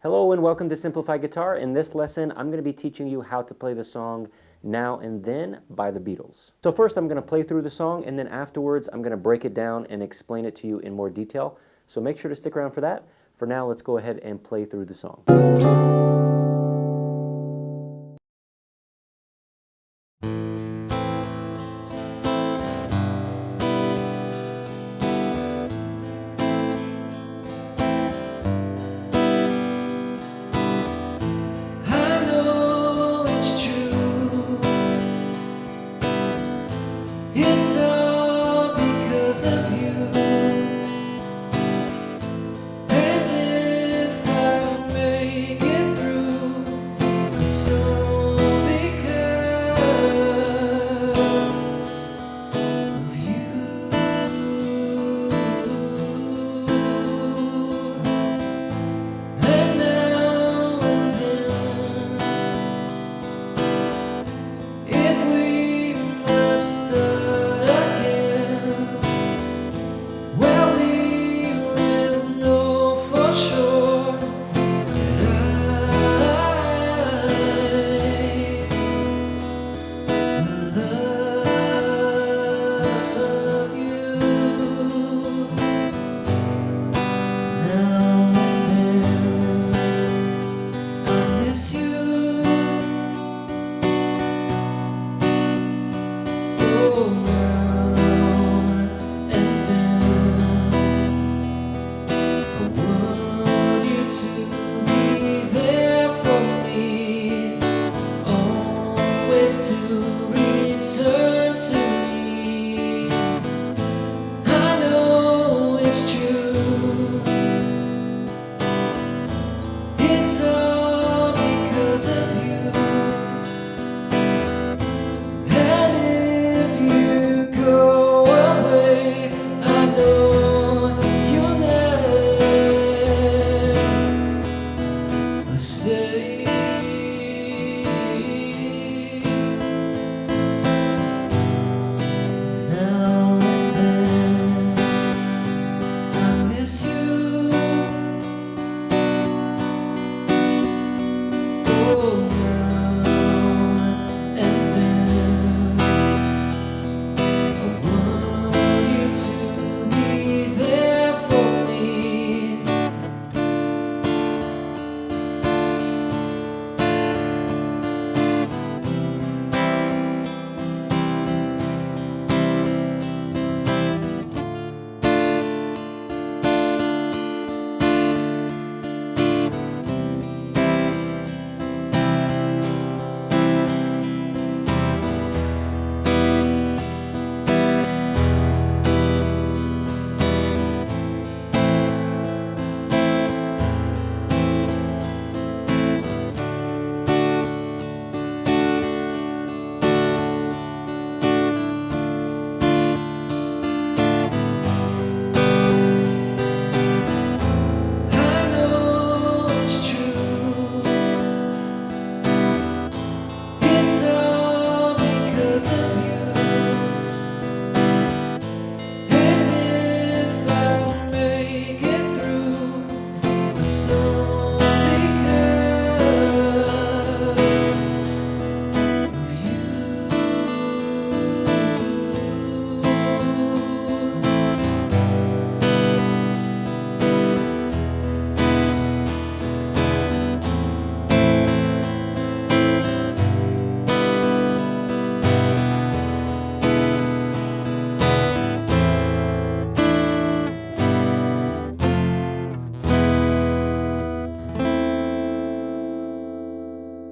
Hello and welcome to Simplified Guitar. In this lesson, I'm going to be teaching you how to play the song Now and Then by the Beatles. So first I'm going to play through the song, and then afterwards I'm going to break it down and explain it to you in more detail. So make sure to stick around for that. For now, let's go ahead and play through the song. It's all because of you. And if I make it through, it's all because of you. And now and then, if we must start again, well, we will know for sure that I love you. Now and then I miss you. Oh, now and then I want you to be there for me, always to return to me. I know it's true. It's all because of you. And if you go away, I know you'll never stay. Now and then I miss you. Oh, now and then I want you to be there for me. I know it's true. It's all because of you. And if I make it through, it's all because of you.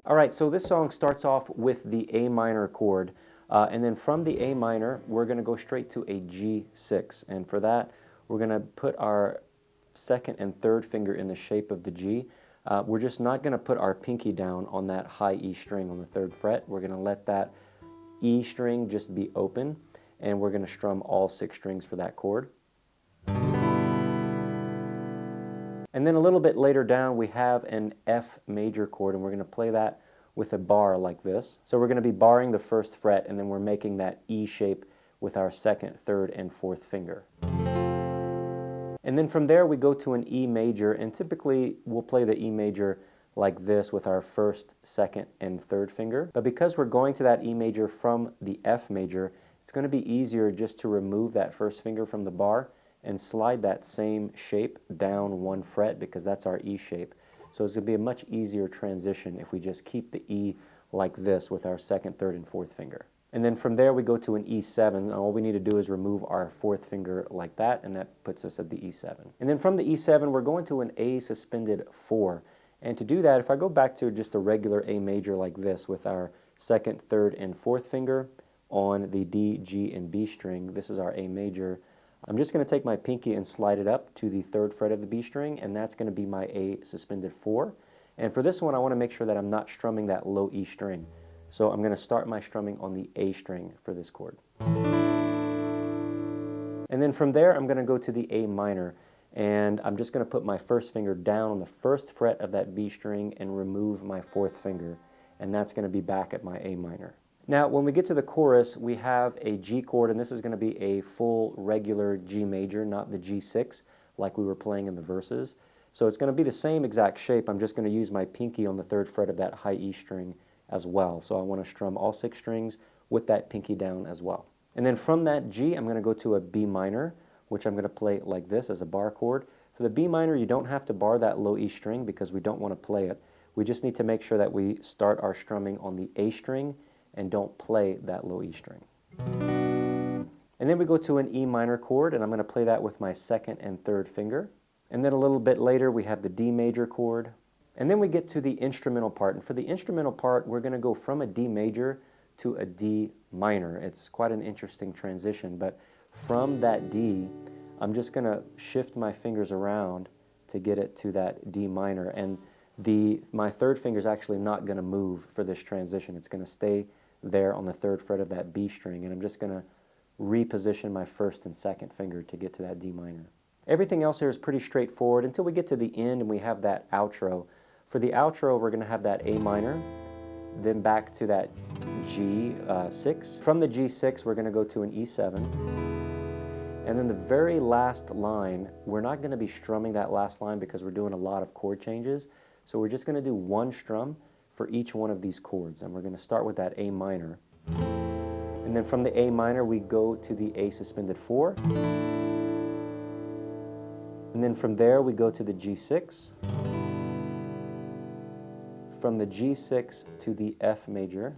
All right, so this song starts off with the A minor chord, and then from the A minor, we're going to go straight to a G6. And for that, we're going to put our second and third finger in the shape of the G. We're just not going to put our pinky down on that high E string on the 3rd fret. We're going to let that E string just be open, and we're going to strum all 6 strings for that chord. And then a little bit later down, we have an F major chord, and we're going to play that with a bar like this. So we're going to be barring the 1st fret, and then we're making that E shape with our 2nd, 3rd, and 4th finger. And then from there we go to an E major, and typically we'll play the E major like this with our first, second, and third finger. But because we're going to that E major from the F major, it's going to be easier just to remove that first finger from the bar and slide that same shape down one fret, because that's our E shape. So it's going to be a much easier transition if we just keep the E like this with our second, third, and fourth finger. And then from there we go to an E7, and all we need to do is remove our fourth finger like that, and that puts us at the E7. And then from the E7 we're going to an A suspended 4. And to do that, if I go back to just a regular A major like this with our second, third, and fourth finger on the D, G, and B string, this is our A major, I'm just going to take my pinky and slide it up to the third fret of the B string, and that's going to be my A suspended 4. And for this one I want to make sure that I'm not strumming that low E string. So I'm going to start my strumming on the A string for this chord. And then from there I'm going to go to the A minor, and I'm just going to put my first finger down on the first fret of that B string and remove my fourth finger, and that's going to be back at my A minor. Now when we get to the chorus we have a G chord, and this is going to be a full regular G major, not the G6 like we were playing in the verses. So it's going to be the same exact shape. I'm just going to use my pinky on the third fret of that high E string as well. So I want to strum all 6 strings with that pinky down as well. And then from that G I'm going to go to a B minor, which I'm going to play like this as a bar chord. For the B minor you don't have to bar that low E string because we don't want to play it. We just need to make sure that we start our strumming on the A string and don't play that low E string. And then we go to an E minor chord, and I'm going to play that with my second and third finger. And then a little bit later we have the D major chord. And then we get to the instrumental part, and for the instrumental part we're going to go from a D major to a D minor. It's quite an interesting transition, but from that D I'm just going to shift my fingers around to get it to that D minor, and my third finger is actually not going to move for this transition. It's going to stay there on the third fret of that B string, and I'm just going to reposition my first and second finger to get to that D minor. Everything else here is pretty straightforward until we get to the end and we have that outro. For the outro we're going to have that A minor, then back to that G6. From the G6 we're going to go to an E7, and then the very last line, we're not going to be strumming that last line because we're doing a lot of chord changes, so we're just going to do one strum for each one of these chords, and we're going to start with that A minor. And then from the A minor we go to the A suspended 4, and then from there we go to the G6, from the G6 to the F major,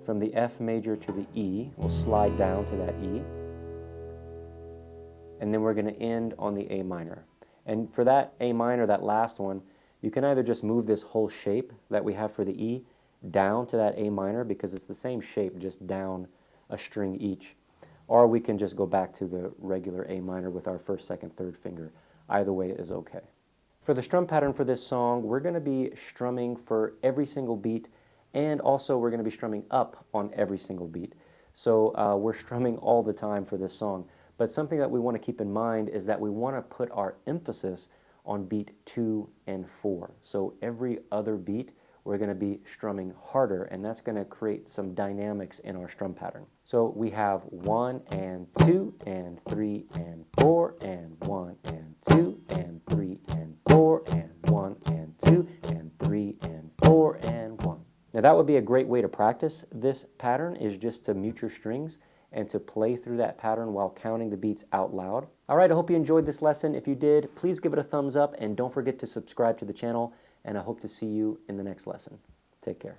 from the F major to the E, we'll slide down to that E, and then we're going to end on the A minor. And for that A minor, that last one, you can either just move this whole shape that we have for the E down to that A minor, because it's the same shape, just down a string each, or we can just go back to the regular A minor with our first, second, third finger. Either way is okay. For the strum pattern for this song, we're going to be strumming for every single beat, and also we're going to be strumming up on every single beat. So we're strumming all the time for this song. But something that we want to keep in mind is that we want to put our emphasis on beat 2 and 4. So every other beat we're going to be strumming harder, and that's going to create some dynamics in our strum pattern. So we have 1 and 2 and 3 and 4 and 1 and 2 and 3 and 4 and 1 and 2 and 3 and 4 and 1. Now that would be a great way to practice this pattern, is just to mute your strings and to play through that pattern while counting the beats out loud. All right, I hope you enjoyed this lesson. If you did, please give it a thumbs up and don't forget to subscribe to the channel, and I hope to see you in the next lesson. Take care.